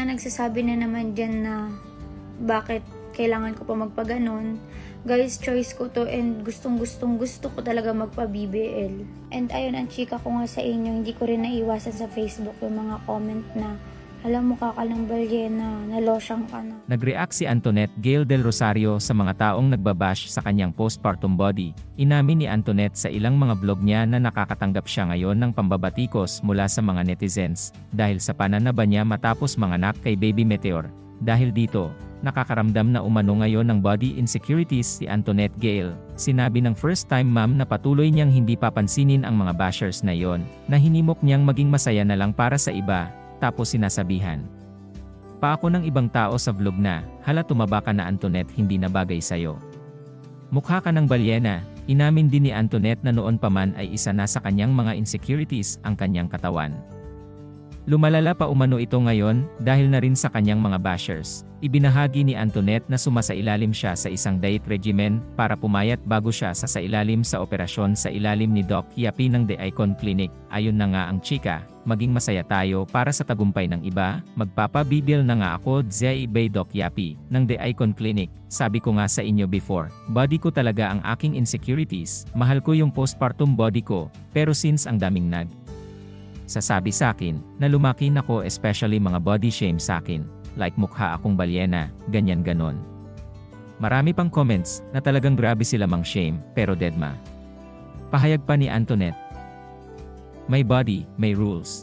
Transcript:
mga nagsasabi na naman dyan na bakit kailangan ko pa magpaganon. Guys, choice ko to and gusto ko talaga magpa-BBL. And ayun, ang chika ko nga sa inyo, hindi ko rin naiwasan sa Facebook yung mga comment na alam mo ka ng balyena, nalosyang ka na. Nag-react si Antoinette Gail Del Rosario sa mga taong nagbabash sa kanyang postpartum body. Inamin ni Antoinette sa ilang mga vlog niya na nakakatanggap siya ngayon ng pambabatikos mula sa mga netizens dahil sa pananaba niya matapos manganak kay Baby Meteor. Dahil dito, nakakaramdam na umano ngayon ng body insecurities si Antoinette Gail. Sinabi ng first-time mom na patuloy niyang hindi papansinin ang mga bashers na yon, na hinimok niyang maging masaya na lang para sa iba. Tapos sinasabihan pa ako ng ibang tao sa vlog na, hala tumaba ka na Antoinette, hindi na bagay sayo. Mukha ka ng balyena. Inamin din ni Antoinette na noon pa man ay isa na sa kanyang mga insecurities ang kanyang katawan. Lumalala pa umano ito ngayon dahil na rin sa kanyang mga bashers. Ibinahagi ni Antoinette na sumasailalim siya sa isang diet regimen para pumayat bago siya sasailalim sa operasyon sa ilalim ni Doc Yapi ng The Icon Clinic. Ayon na nga ang chika, maging masaya tayo para sa tagumpay ng iba, magpapabibil na nga ako by Doc Yapi ng The Icon Clinic. Sabi ko nga sa inyo before, body ko talaga ang aking insecurities, mahal ko yung postpartum body ko, pero since ang daming sasabi sa akin, na lumaki nako especially mga body shame sa akin, like mukha akong balyena, ganyan ganon. Marami pang comments, na talagang grabe sila mang shame, pero deadma. Pahayag pa ni Antoinette, may body, may rules.